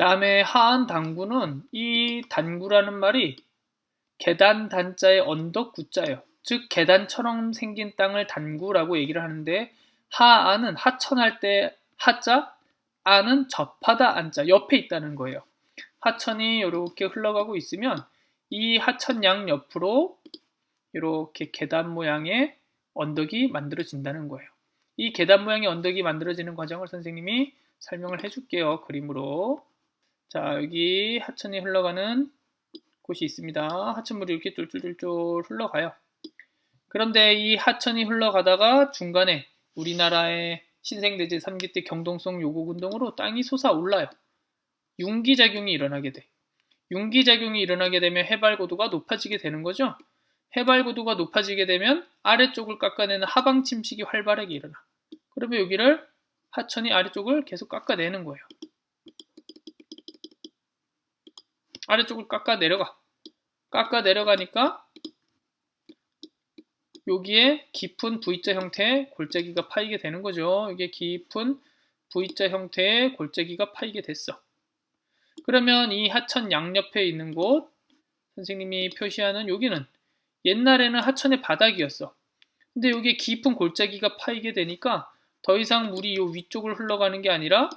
다음에 하안 단구는 이 단구라는 말이 계단 단자의 언덕 구자예요. 즉 계단처럼 생긴 땅을 단구라고 얘기를 하는데 하안은 하천할 때 하자, 안은 접하다 안자 옆에 있다는 거예요. 하천이 이렇게 흘러가고 있으면 이 하천 양 옆으로 이렇게 계단 모양의 언덕이 만들어진다는 거예요. 이 계단 모양의 언덕이 만들어지는 과정을 선생님이 설명을 해줄게요. 그림으로. 자, 여기 하천이 흘러가는 곳이 있습니다. 하천물이 이렇게 쫄쫄쫄쫄 흘러가요. 그런데 이 하천이 흘러가다가 중간에 우리나라의 신생대제 3기 때 경동성 요곡운동으로 땅이 솟아올라요. 융기작용이 일어나게 돼. 융기작용이 일어나게 되면 해발고도가 높아지게 되는 거죠. 해발고도가 높아지게 되면 아래쪽을 깎아내는 하방 침식이 활발하게 일어나. 그러면 여기를 하천이 아래쪽을 계속 깎아내는 거예요. 아래쪽을 깎아 내려가니까 여기에 깊은 V자 형태의 골짜기가 파이게 되는 거죠. 이게 깊은 V자 형태의 골짜기가 파이게 됐어. 그러면 이 하천 양옆에 있는 곳, 선생님이 표시하는 여기는 옛날에는 하천의 바닥이었어. 근데 여기에 깊은 골짜기가 파이게 되니까 더 이상 물이 이 위쪽을 흘러가는 게 아니라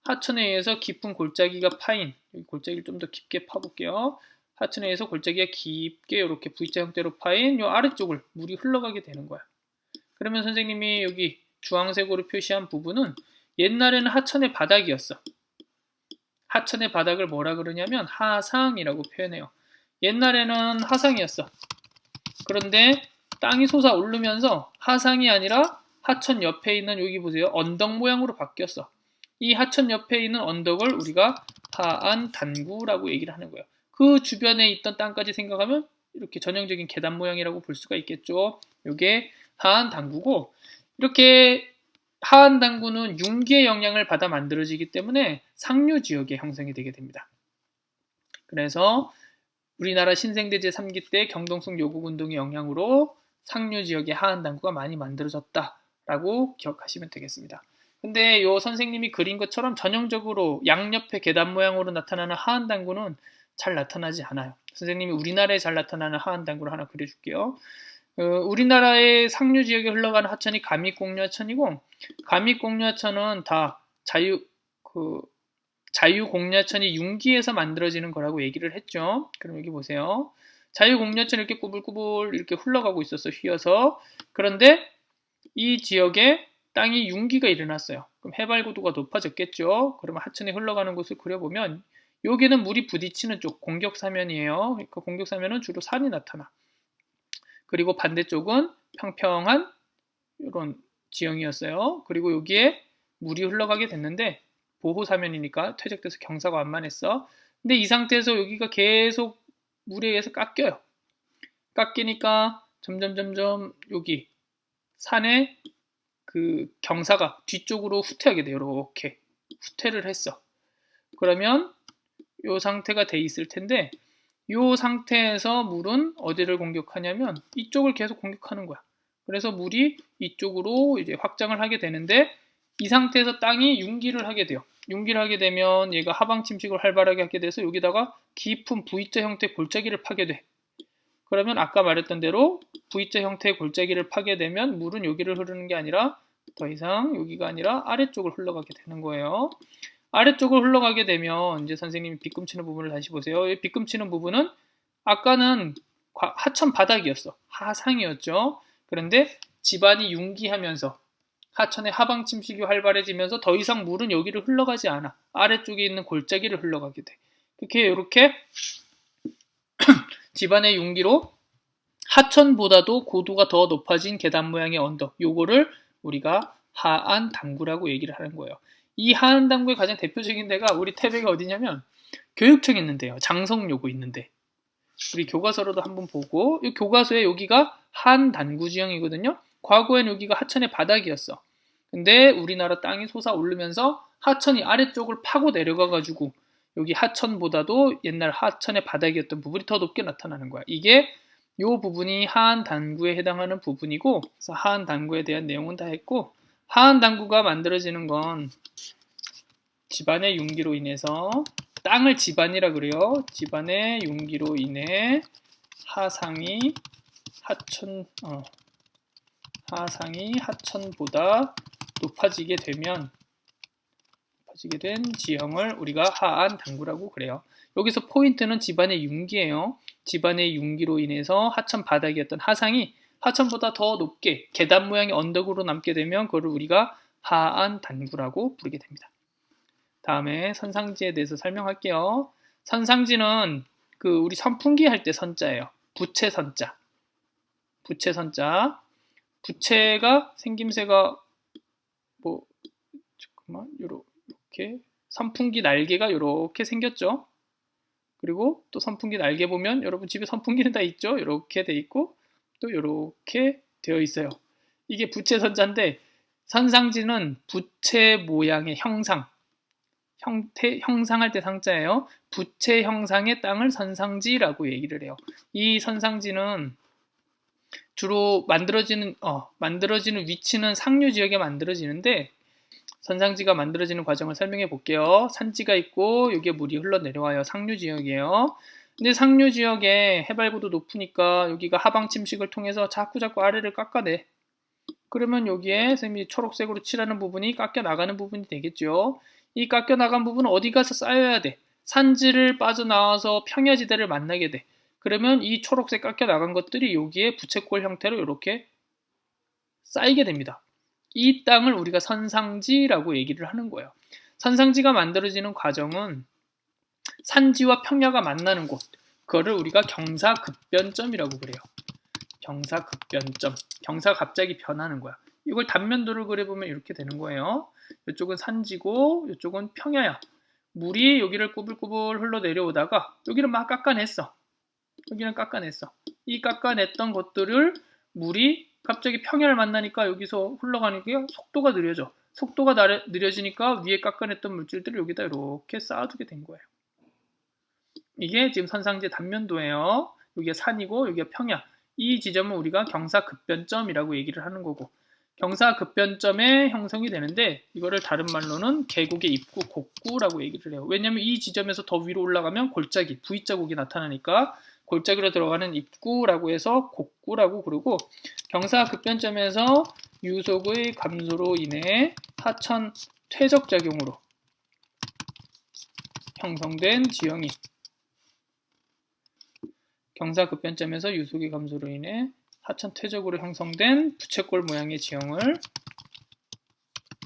하천에 의해서 깊은 골짜기가 파인, 여기 골짜기를 좀 더 깊게 파볼게요. 하천에 의해서 골짜기가 깊게 이렇게 V자 형태로 파인 이 아래쪽을 물이 흘러가게 되는 거야. 그러면 선생님이 여기 주황색으로 표시한 부분은 옛날에는 하천의 바닥이었어. 하천의 바닥을 뭐라 그러냐면 하상이라고 표현해요. 옛날에는 하상이었어. 그런데 땅이 솟아오르면서 하상이 아니라 하천 옆에 있는 여기 보세요. 언덕 모양으로 바뀌었어. 이 하천 옆에 있는 언덕을 우리가 하안 단구라고 얘기를 하는 거예요. 그 주변에 있던 땅까지 생각하면 이렇게 전형적인 계단 모양이라고 볼 수가 있겠죠. 이게 하안 단구고, 이렇게 하안 단구는 융기의 영향을 받아 만들어지기 때문에 상류 지역에 형성이 되게 됩니다. 그래서 우리나라 신생대제 3기 때 경동성 요곡운동의 영향으로 상류 지역에 하안 단구가 많이 만들어졌다라고 기억하시면 되겠습니다. 근데 요 선생님이 그린 것처럼 전형적으로 양옆에 계단 모양으로 나타나는 하안 단구는 잘 나타나지 않아요. 선생님이 우리나라에 잘 나타나는 하안 단구를 하나 그려줄게요. 우리나라의 상류 지역에 흘러가는 하천이 감익공유하천이고, 감익공유하천은 다 자유공유하천이 융기에서 만들어지는 거라고 얘기를 했죠. 그럼 여기 보세요. 자유공유하천이 이렇게 꾸불꾸불 이렇게 흘러가고 있었어, 휘어서. 그런데 이 지역에 땅이 융기가 일어났어요. 그럼 해발고도가 높아졌겠죠. 그러면 하천이 흘러가는 곳을 그려보면 여기는 물이 부딪히는 쪽, 공격사면이에요. 그러니까 공격사면은 주로 산이 나타나. 그리고 반대쪽은 평평한 이런 지형이었어요. 그리고 여기에 물이 흘러가게 됐는데 보호사면이니까 퇴적돼서 경사가 완만했어. 근데 이 상태에서 여기가 계속 물에 의해서 깎여요. 깎이니까 점점 여기 산에 그 경사가 뒤쪽으로 후퇴하게 돼요. 이렇게 후퇴를 했어. 그러면 이 상태가 돼 있을 텐데 이 상태에서 물은 어디를 공격하냐면 이쪽을 계속 공격하는 거야. 그래서 물이 이쪽으로 이제 확장을 하게 되는데 이 상태에서 땅이 융기를 하게 돼요. 융기를 하게 되면 얘가 하방 침식을 활발하게 하게 돼서 여기다가 깊은 V자 형태의 골짜기를 파게 돼. 그러면 아까 말했던 대로 V자 형태의 골짜기를 파게 되면 물은 여기를 흐르는 게 아니라 더 이상 여기가 아니라 아래쪽을 흘러가게 되는 거예요. 아래쪽을 흘러가게 되면 이제 선생님이 빗금치는 부분을 다시 보세요. 이 빗금치는 부분은 아까는 하천 바닥이었어. 하상이었죠. 그런데 지반이 융기하면서 하천의 하방 침식이 활발해지면서 더 이상 물은 여기를 흘러가지 않아. 아래쪽에 있는 골짜기를 흘러가게 돼. 이렇게 지반의 융기로 하천보다도 고도가 더 높아진 계단 모양의 언덕, 요거를 우리가 하안 단구라고 얘기를 하는 거예요. 이 하안 단구의 가장 대표적인 데가 우리 태백이 어디냐면 교육청 있는데요. 장성요고 있는데 우리 교과서로도 한번 보고, 이 교과서에 여기가 하안 단구 지형이거든요. 과거엔 여기가 하천의 바닥이었어. 근데 우리나라 땅이 솟아오르면서 하천이 아래쪽을 파고 내려가가지고 여기 하천보다도 옛날 하천의 바닥이었던 부분이 더 높게 나타나는 거야. 이게 이 부분이 하안 단구에 해당하는 부분이고, 그래서 하안 단구에 대한 내용은 다 했고, 하안 단구가 만들어지는 건 집안의 융기로 인해서 땅을 집안이라 그래요. 집안의 융기로 인해 하상이 하천보다 높아지게 된 지형을 우리가 하안 단구라고 그래요. 여기서 포인트는 집안의 융기예요. 집안의 융기로 인해서 하천 바닥이었던 하상이 하천보다 더 높게 계단 모양의 언덕으로 남게 되면 그거를 우리가 하안 단구라고 부르게 됩니다. 다음에 선상지에 대해서 설명할게요. 선상지는 우리 선풍기 할 때 선자예요. 부채 선자. 부채 선자. 부채가 생김새가 요렇게 선풍기 날개가 요렇게 생겼죠. 그리고 또 선풍기 날개 보면 여러분 집에 선풍기는 다 있죠. 요렇게 돼 있고 또 요렇게 되어 있어요. 이게 부채 선자인데 선상지는 부채 모양의 형상할 때 상자예요. 부채 형상의 땅을 선상지라고 얘기를 해요. 이 선상지는 주로 만들어지는 위치는 상류 지역에 만들어지는데 선상지가 만들어지는 과정을 설명해 볼게요. 산지가 있고 여기에 물이 흘러내려와요. 상류 지역이에요. 근데 상류 지역에 해발고도 높으니까 여기가 하방 침식을 통해서 자꾸 아래를 깎아내. 그러면 여기에 선생님이 초록색으로 칠하는 부분이 깎여 나가는 부분이 되겠죠. 이 깎여 나간 부분은 어디 가서 쌓여야 돼. 산지를 빠져나와서 평야지대를 만나게 돼. 그러면 이 초록색 깎여 나간 것들이 여기에 부채꼴 형태로 이렇게 쌓이게 됩니다. 이 땅을 우리가 선상지라고 얘기를 하는 거예요. 선상지가 만들어지는 과정은 산지와 평야가 만나는 곳, 그거를 우리가 경사급변점이라고 그래요. 경사급변점. 경사가 갑자기 변하는 거야. 이걸 단면도를 그려보면 이렇게 되는 거예요. 이쪽은 산지고 이쪽은 평야야. 물이 여기를 꾸불꾸불 흘러내려오다가 여기를 막 깎아냈어. 여기는 깎아냈어. 이 깎아냈던 것들을 물이 갑자기 평야를 만나니까 여기서 흘러가니까 속도가 느려져. 속도가 느려지니까 위에 깎아냈던 물질들을 여기다 이렇게 쌓아두게 된 거예요. 이게 지금 선상지 단면도예요. 여기가 산이고 여기가 평야. 이 지점은 우리가 경사급변점이라고 얘기를 하는 거고, 경사급변점에 형성이 되는데 이거를 다른 말로는 계곡의 입구, 곡구라고 얘기를 해요. 왜냐하면 이 지점에서 더 위로 올라가면 골짜기, V자국이 나타나니까 골짜기로 들어가는 입구라고 해서 곡구라고 그러고, 경사급변점에서 유속의 감소로 인해 하천 퇴적작용으로 형성된 지형이, 경사급변점에서 유속의 감소로 인해 하천 퇴적으로 형성된 부채꼴 모양의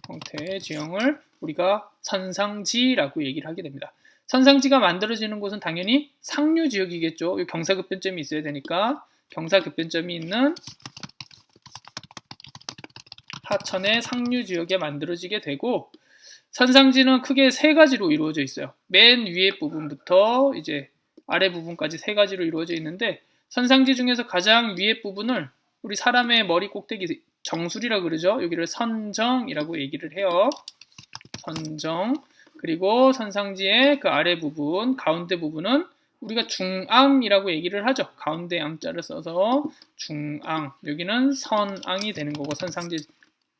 형태의 지형을 우리가 선상지라고 얘기를 하게 됩니다. 선상지가 만들어지는 곳은 당연히 상류 지역이겠죠. 경사급변점이 있어야 되니까 경사급변점이 있는 하천의 상류 지역에 만들어지게 되고, 선상지는 크게 세 가지로 이루어져 있어요. 맨 위에 부분부터 이제 아래 부분까지 세 가지로 이루어져 있는데, 선상지 중에서 가장 위에 부분을 우리 사람의 머리 꼭대기 정수리라 그러죠. 여기를 선정이라고 얘기를 해요. 선정. 그리고 선상지의 그 아래 부분, 가운데 부분은 우리가 중앙이라고 얘기를 하죠. 가운데 양자를 써서 중앙. 여기는 선앙이 되는 거고, 선상지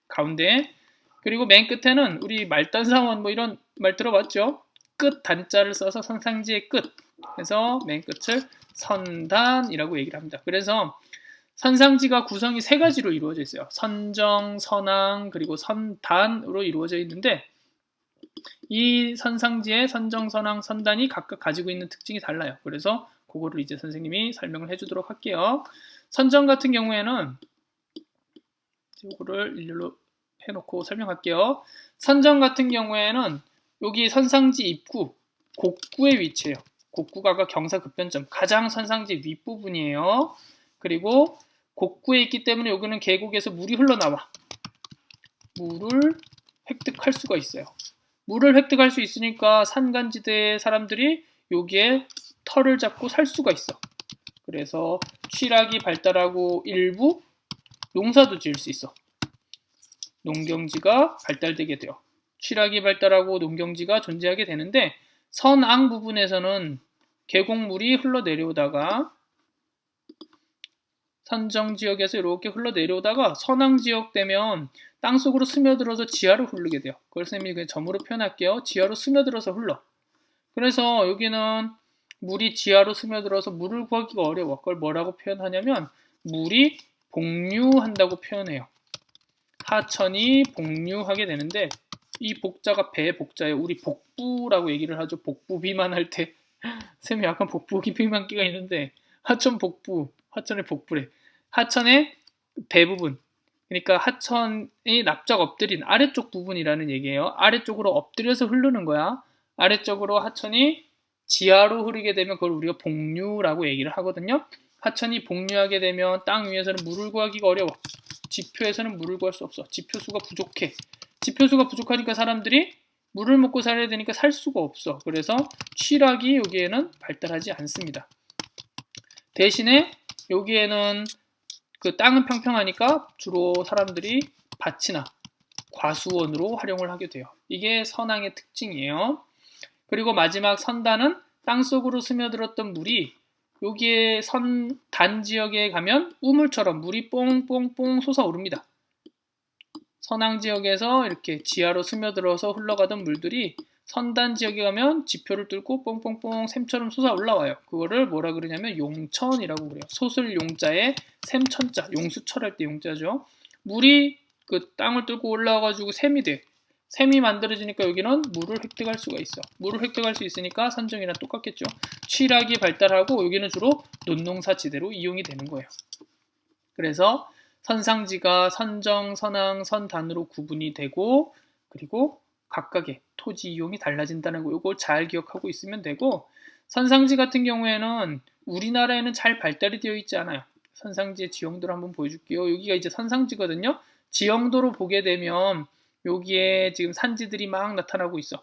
가운데. 그리고 맨 끝에는 우리 말단상원 이런 말 들어봤죠? 끝 단자를 써서 선상지의 끝. 그래서 맨 끝을 선단이라고 얘기를 합니다. 그래서 선상지가 구성이 세 가지로 이루어져 있어요. 선정, 선앙, 그리고 선단으로 이루어져 있는데, 이 선상지의 선정, 선앙, 선단이 각각 가지고 있는 특징이 달라요. 그래서 그거를 이제 선생님이 설명을 해주도록 할게요. 선정 같은 경우에는 이거를 일렬로 해놓고 설명할게요. 선정 같은 경우에는 여기 선상지 입구, 곡구의 위치예요. 곡구가 경사급변점, 가장 선상지 윗부분이에요. 그리고 곡구에 있기 때문에 여기는 계곡에서 물이 흘러나와. 물을 획득할 수가 있어요. 물을 획득할 수 있으니까 산간지대 사람들이 여기에 터를 잡고 살 수가 있어. 그래서 취락이 발달하고 일부 농사도 지을 수 있어. 농경지가 발달되게 돼요. 취락이 발달하고 농경지가 존재하게 되는데, 선앙 부분에서는 계곡물이 흘러내려오다가 선정지역에서 이렇게 흘러내려오다가 서낭지역 되면 땅속으로 스며들어서 지하로 흐르게 돼요. 그걸 쌤이 그냥 점으로 표현할게요. 지하로 스며들어서 흘러. 그래서 여기는 물이 지하로 스며들어서 물을 구하기가 어려워. 그걸 뭐라고 표현하냐면 물이 복류한다고 표현해요. 하천이 복류하게 되는데 이 복자가 배 복자예요. 우리 복부라고 얘기를 하죠. 복부 비만할 때 쌤이 약간 복부 비만기가 있는데 하천 복부, 하천의 복부래. 하천의 대부분, 그러니까 하천이 납작 엎드린 아래쪽 부분이라는 얘기예요. 아래쪽으로 엎드려서 흐르는 거야. 아래쪽으로 하천이 지하로 흐르게 되면 그걸 우리가 복류라고 얘기를 하거든요. 하천이 복류하게 되면 땅 위에서는 물을 구하기가 어려워. 지표에서는 물을 구할 수 없어. 지표수가 부족해. 지표수가 부족하니까 사람들이 물을 먹고 살아야 되니까 살 수가 없어. 그래서 취락이 여기에는 발달하지 않습니다. 대신에 여기에는 그 땅은 평평하니까 주로 사람들이 밭이나 과수원으로 활용을 하게 돼요. 이게 선앙의 특징이에요. 그리고 마지막 선단은 땅속으로 스며들었던 물이 여기에 단 지역에 가면 우물처럼 물이 뽕뽕뽕 솟아오릅니다. 선앙 지역에서 이렇게 지하로 스며들어서 흘러가던 물들이 선단 지역에 가면 지표를 뚫고 뽕뽕뽕 샘처럼 솟아 올라와요. 그거를 뭐라 그러냐면 용천이라고 그래요. 솟을 용자에 샘천자, 용수철할 때 용자죠. 물이 그 땅을 뚫고 올라와가지고 샘이 돼. 샘이 만들어지니까 여기는 물을 획득할 수가 있어. 물을 획득할 수 있으니까 선정이랑 똑같겠죠. 취락이 발달하고 여기는 주로 논농사 지대로 이용이 되는 거예요. 그래서 선상지가 선정, 선앙, 선단으로 구분이 되고 그리고 각각의 토지 이용이 달라진다는 거 이걸 잘 기억하고 있으면 되고 선상지 같은 경우에는 우리나라에는 잘 발달이 되어 있지 않아요. 선상지의 지형도를 한번 보여줄게요. 여기가 이제 선상지거든요. 지형도로 보게 되면 여기에 지금 산지들이 막 나타나고 있어.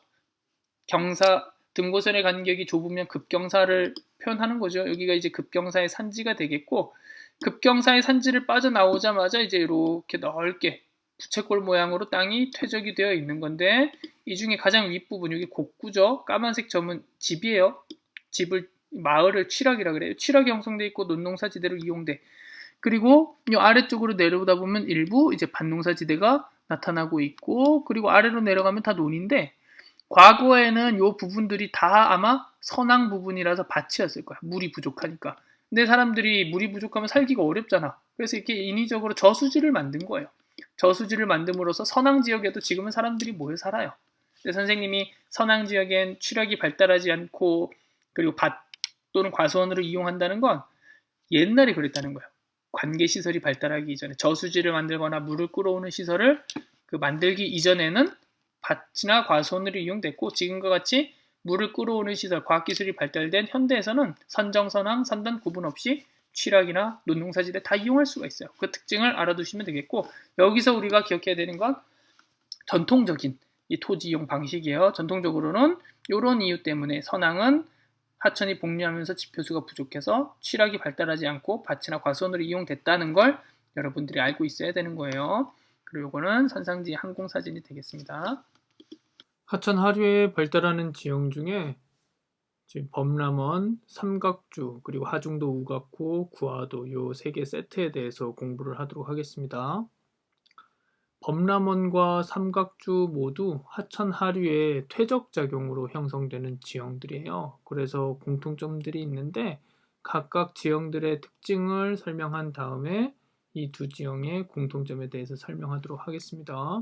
경사, 등고선의 간격이 좁으면 급경사를 표현하는 거죠. 여기가 이제 급경사의 산지가 되겠고 급경사의 산지를 빠져나오자마자 이제 이렇게 넓게 부채꼴 모양으로 땅이 퇴적이 되어 있는 건데 이 중에 가장 윗부분 여기 곡구죠. 까만색 점은 집이에요. 집을 마을을 취락이라 그래요. 취락이 형성돼 있고 논농사지대로 이용돼. 그리고 이 아래쪽으로 내려오다 보면 일부 이제 밭농사지대가 나타나고 있고 그리고 아래로 내려가면 다 논인데 과거에는 이 부분들이 다 아마 선앙 부분이라서 밭이었을 거야. 물이 부족하니까. 근데 사람들이 물이 부족하면 살기가 어렵잖아. 그래서 이렇게 인위적으로 저수지를 만든 거예요. 저수지를 만듦으로써 선앙 지역에도 지금은 사람들이 모여 살아요. 근데 선생님이 선앙 지역엔 취락이 발달하지 않고 그리고 밭 또는 과수원으로 이용한다는 건 옛날에 그랬다는 거예요. 관계시설이 발달하기 이전에 저수지를 만들거나 물을 끌어오는 시설을 그 만들기 이전에는 밭이나 과수원으로 이용됐고 지금과 같이 물을 끌어오는 시설, 과학기술이 발달된 현대에서는 선정, 선앙, 선단 구분 없이 취락이나 논농사지대 다 이용할 수가 있어요. 그 특징을 알아두시면 되겠고 여기서 우리가 기억해야 되는 건 전통적인 이 토지 이용 방식이에요. 전통적으로는 이런 이유 때문에 선앙은 하천이 복류하면서 지표수가 부족해서 취락이 발달하지 않고 밭이나 과수원으로 이용됐다는 걸 여러분들이 알고 있어야 되는 거예요. 그리고 이거는 선상지 항공사진이 되겠습니다. 하천 하류에 발달하는 지형 중에 지금 범람원, 삼각주, 그리고 하중도, 우각호, 구하도 요 세 개 세트에 대해서 공부를 하도록 하겠습니다. 범람원과 삼각주 모두 하천 하류의 퇴적작용으로 형성되는 지형들이에요. 그래서 공통점들이 있는데 각각 지형들의 특징을 설명한 다음에 이 두 지형의 공통점에 대해서 설명하도록 하겠습니다.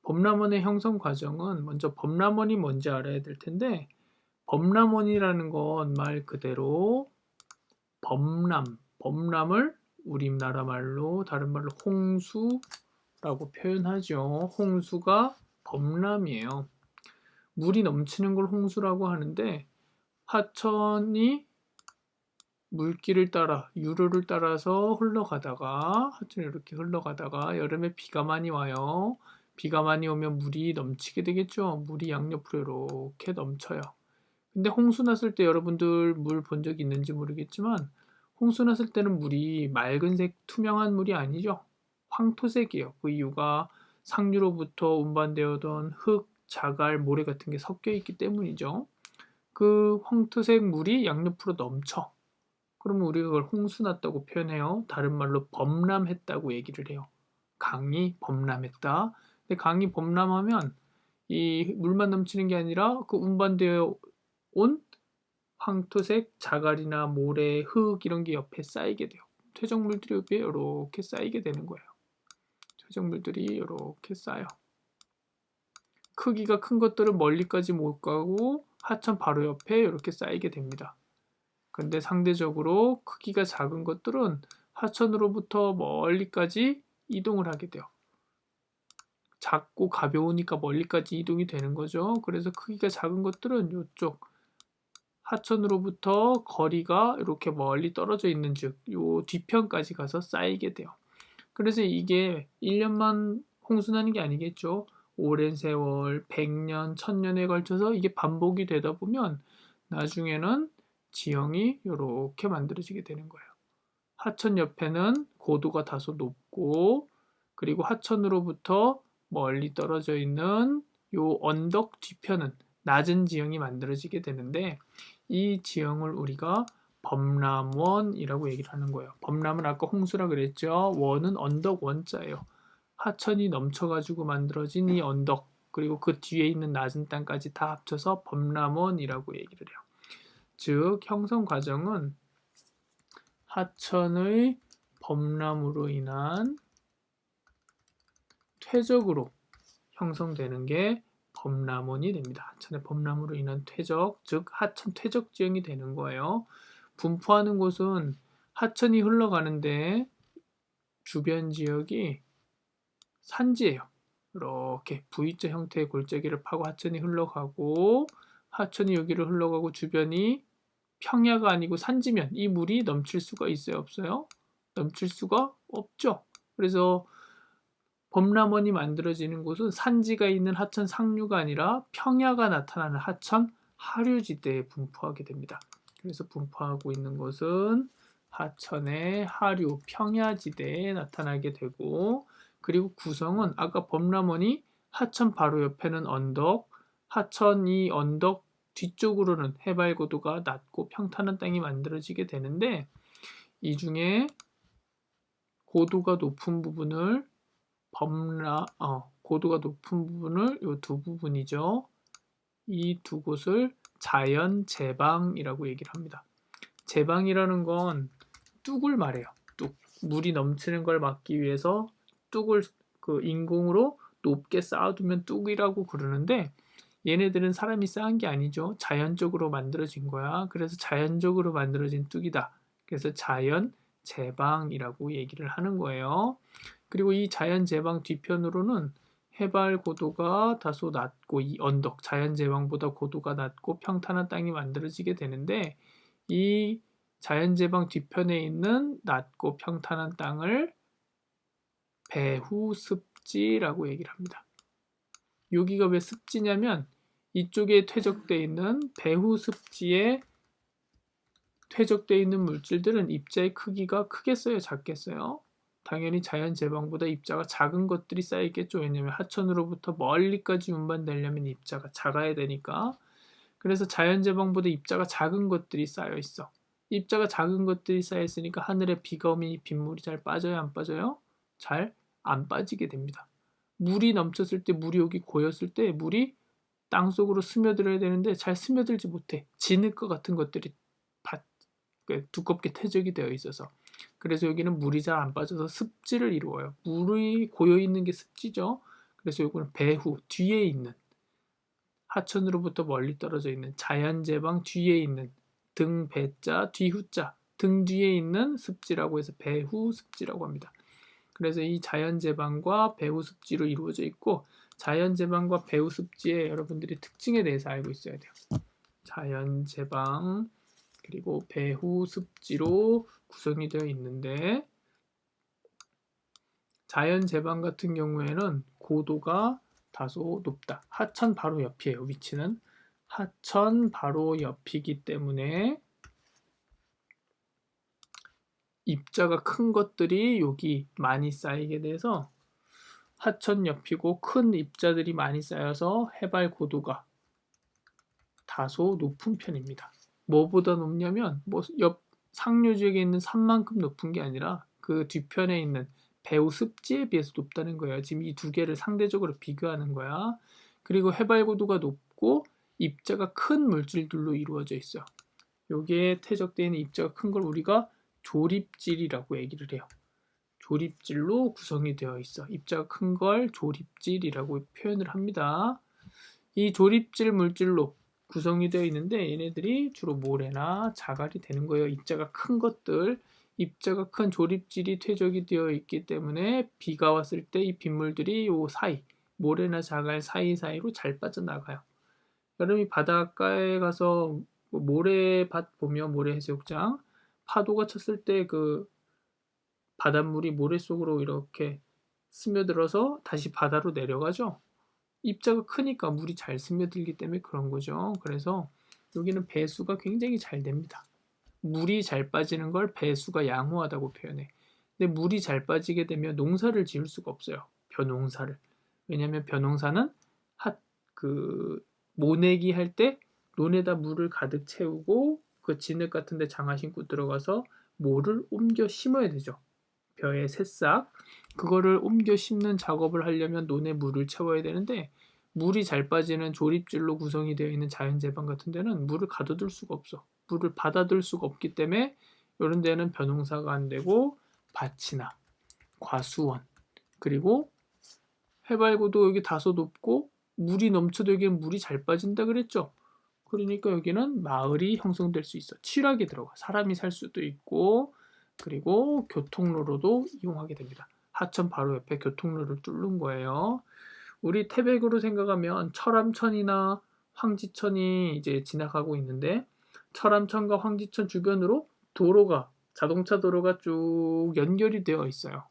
범람원의 형성 과정은 먼저 범람원이 뭔지 알아야 될 텐데 범람원이라는 건 말 그대로 범람을 우리나라 말로 다른 말로 홍수라고 표현하죠. 홍수가 범람이에요. 물이 넘치는 걸 홍수라고 하는데 하천이 물길을 따라 유로를 따라서 흘러가다가 하천이 이렇게 흘러가다가 여름에 비가 많이 와요. 비가 많이 오면 물이 넘치게 되겠죠. 물이 양옆으로 이렇게 넘쳐요. 근데 홍수 났을 때 여러분들 물 본 적 있는지 모르겠지만 홍수 났을 때는 물이 맑은색 투명한 물이 아니죠. 황토색이에요. 그 이유가 상류로부터 운반되어던 흙, 자갈, 모래 같은 게 섞여 있기 때문이죠. 그 황토색 물이 양옆으로 넘쳐. 그러면 우리가 그걸 홍수났다고 표현해요. 다른 말로 범람했다고 얘기를 해요. 강이 범람했다. 근데 강이 범람하면 이 물만 넘치는 게 아니라 그 운반되어 온 황토색 자갈이나 모래, 흙 이런 게 옆에 쌓이게 돼요. 퇴적물들이 옆에 이렇게 쌓이게 되는 거예요. 퇴적물들이 이렇게 쌓여. 크기가 큰 것들은 멀리까지 못 가고 하천 바로 옆에 이렇게 쌓이게 됩니다. 근데 상대적으로 크기가 작은 것들은 하천으로부터 멀리까지 이동을 하게 돼요. 작고 가벼우니까 멀리까지 이동이 되는 거죠. 그래서 크기가 작은 것들은 이쪽 하천으로부터 거리가 이렇게 멀리 떨어져 있는 즉 요 뒤편까지 가서 쌓이게 돼요. 그래서 이게 1년만 홍수나는 게 아니겠죠. 오랜 세월, 100년, 1000년에 걸쳐서 이게 반복이 되다 보면 나중에는 지형이 이렇게 만들어지게 되는 거예요. 하천 옆에는 고도가 다소 높고 그리고 하천으로부터 멀리 떨어져 있는 요 언덕 뒤편은 낮은 지형이 만들어지게 되는데 이 지형을 우리가 범람원이라고 얘기를 하는 거예요. 범람은 아까 홍수라 그랬죠. 원은 언덕 원자예요. 하천이 넘쳐가지고 만들어진 이 언덕 그리고 그 뒤에 있는 낮은 땅까지 다 합쳐서 범람원이라고 얘기를 해요. 즉 형성 과정은 하천의 범람으로 인한 퇴적으로 형성되는 게 범람원이 됩니다. 하천의 범람으로 인한 퇴적, 즉 하천 퇴적 지형이 되는 거예요. 분포하는 곳은 하천이 흘러가는데 주변 지역이 산지예요. 이렇게 V자 형태의 골짜기를 파고 하천이 흘러가고 하천이 여기를 흘러가고 주변이 평야가 아니고 산지면 이 물이 넘칠 수가 있어요? 없어요? 넘칠 수가 없죠. 그래서 범람원이 만들어지는 곳은 산지가 있는 하천 상류가 아니라 평야가 나타나는 하천 하류지대에 분포하게 됩니다. 그래서 분포하고 있는 곳은 하천의 하류 평야지대에 나타나게 되고 그리고 구성은 아까 범람원이 하천 바로 옆에는 언덕, 하천 이 언덕 뒤쪽으로는 해발 고도가 낮고 평탄한 땅이 만들어지게 되는데 이 중에 고도가 높은 부분을 고도가 높은 부분을 이 두 부분이죠. 이 두 곳을 자연 제방이라고 얘기를 합니다. 제방이라는 건 뚝을 말해요. 뚝. 물이 넘치는 걸 막기 위해서 뚝을 그 인공으로 높게 쌓아두면 뚝이라고 그러는데 얘네들은 사람이 쌓은 게 아니죠. 자연적으로 만들어진 거야. 그래서 자연적으로 만들어진 뚝이다. 그래서 자연 제방이라고 얘기를 하는 거예요. 그리고 이 자연 제방 뒤편으로는 해발 고도가 다소 낮고 이 언덕, 자연 제방보다 고도가 낮고 평탄한 땅이 만들어지게 되는데 이 자연 제방 뒤편에 있는 낮고 평탄한 땅을 배후습지라고 얘기를 합니다. 여기가 왜 습지냐면 이쪽에 퇴적되어 있는 배후습지에 퇴적되어 있는 물질들은 입자의 크기가 크겠어요? 작겠어요? 당연히 자연 제방보다 입자가 작은 것들이 쌓이겠죠. 왜냐하면 하천으로부터 멀리까지 운반되려면 입자가 작아야 되니까. 그래서 자연 제방보다 입자가 작은 것들이 쌓여 있어. 입자가 작은 것들이 쌓여 있으니까 하늘에 비가 오면 이 빗물이 잘 빠져요? 안 빠져요? 잘 안 빠지게 됩니다. 물이 넘쳤을 때 물이 여기 고였을 때 물이 땅속으로 스며들어야 되는데 잘 스며들지 못해. 진흙과 같은 것들이 두껍게 퇴적이 되어 있어서 그래서 여기는 물이 잘 안 빠져서 습지를 이루어요. 물이 고여 있는 게 습지죠. 그래서 여기는 배후 뒤에 있는 하천으로부터 멀리 떨어져 있는 자연제방 뒤에 있는 등 배자 뒤후자 등 뒤에 있는 습지라고 해서 배후습지라고 합니다. 그래서 이 자연제방과 배후습지로 이루어져 있고 자연제방과 배후습지의 여러분들이 특징에 대해서 알고 있어야 돼요. 자연제방 그리고 배후습지로 구성이 되어 있는데 자연제방 같은 경우에는 고도가 다소 높다. 하천 바로 옆이에요. 위치는 하천 바로 옆이기 때문에 입자가 큰 것들이 여기 많이 쌓이게 돼서 하천 옆이고 큰 입자들이 많이 쌓여서 해발 고도가 다소 높은 편입니다. 뭐보다 높냐면 옆 상류 지역에 있는 산만큼 높은 게 아니라 그 뒤편에 있는 배후 습지에 비해서 높다는 거예요. 지금 이 두 개를 상대적으로 비교하는 거야. 그리고 해발 고도가 높고 입자가 큰 물질들로 이루어져 있어요. 여기에 퇴적되어 있는 입자가 큰 걸 우리가 조립질이라고 얘기를 해요. 조립질로 구성이 되어 있어. 입자가 큰 걸 조립질이라고 표현을 합니다. 이 조립질 물질로 구성이 되어 있는데 얘네들이 주로 모래나 자갈이 되는 거예요. 입자가 큰 것들, 입자가 큰 조립질이 퇴적이 되어 있기 때문에 비가 왔을 때 이 빗물들이 요 사이, 모래나 자갈 사이사이로 잘 빠져나가요. 여름이 바닷가에 가서 모래밭 보면 모래해수욕장 파도가 쳤을 때 그 바닷물이 모래 속으로 이렇게 스며들어서 다시 바다로 내려가죠. 입자가 크니까 물이 잘 스며들기 때문에 그런 거죠. 그래서 여기는 배수가 굉장히 잘 됩니다. 물이 잘 빠지는 걸 배수가 양호하다고 표현해. 근데 물이 잘 빠지게 되면 농사를 지을 수가 없어요. 벼농사를. 왜냐하면 벼농사는 모내기 할 때 논에다 물을 가득 채우고 그 진흙 같은 데 장화 신고 들어가서 모를 옮겨 심어야 되죠. 벼의 새싹. 그거를 옮겨 심는 작업을 하려면 논에 물을 채워야 되는데 물이 잘 빠지는 조립질로 구성이 되어 있는 자연재방 같은 데는 물을 가둬둘 수가 없어. 물을 받아둘 수가 없기 때문에 이런 데는 벼농사가 안 되고 밭이나 과수원 그리고 해발고도 여기 다소 높고 물이 넘쳐도 여기는 물이 잘 빠진다 그랬죠. 그러니까 여기는 마을이 형성될 수 있어. 취락이 들어가. 사람이 살 수도 있고 그리고 교통로로도 이용하게 됩니다. 하천 바로 옆에 교통로를 뚫는 거예요. 우리 태백으로 생각하면 철암천이나 황지천이 이제 지나가고 있는데 철암천과 황지천 주변으로 자동차 도로가 쭉 연결이 되어 있어요.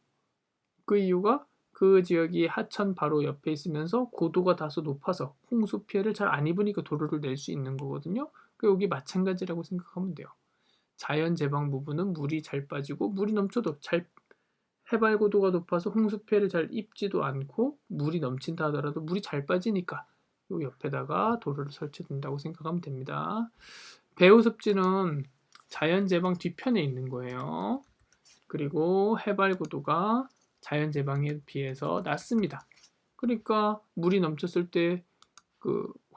그 이유가 그 지역이 하천 바로 옆에 있으면서 고도가 다소 높아서 홍수 피해를 잘 안 입으니까 도로를 낼 수 있는 거거든요. 여기 마찬가지라고 생각하면 돼요. 자연 제방 부분은 물이 잘 빠지고 물이 넘쳐도 해발 고도가 높아서 홍수 피해를 잘 입지도 않고 물이 넘친다 하더라도 물이 잘 빠지니까 요 옆에다가 도로를 설치된다고 생각하면 됩니다. 배후 습지는 자연 제방 뒤편에 있는 거예요. 그리고 해발 고도가 자연 제방에 비해서 낮습니다. 그러니까 물이 넘쳤을 때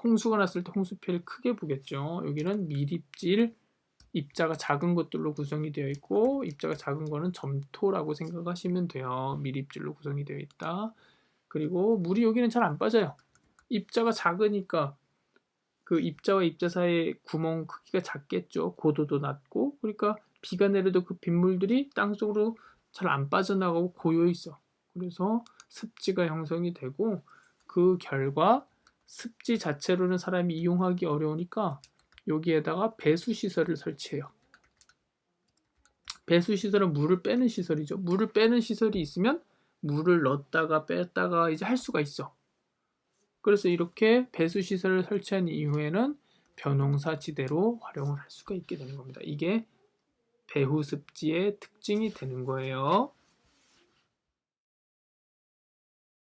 홍수가 났을 때 홍수 피해를 크게 보겠죠. 여기는 미립질 입자가 작은 것들로 구성이 되어 있고 입자가 작은 거는 점토라고 생각하시면 돼요. 미립질로 구성이 되어 있다. 그리고 물이 여기는 잘 안 빠져요. 입자가 작으니까 그 입자와 입자 사이의 구멍 크기가 작겠죠. 고도도 낮고 그러니까 비가 내려도 그 빗물들이 땅속으로 잘 안 빠져나가고 고여 있어. 그래서 습지가 형성이 되고 그 결과 습지 자체로는 사람이 이용하기 어려우니까 여기에다가 배수시설을 설치해요. 배수시설은 물을 빼는 시설이죠. 물을 빼는 시설이 있으면 물을 넣었다가 뺐다가 이제 할 수가 있어. 그래서 이렇게 배수시설을 설치한 이후에는 벼농사 지대로 활용을 할 수가 있게 되는 겁니다. 이게 배후습지의 특징이 되는 거예요.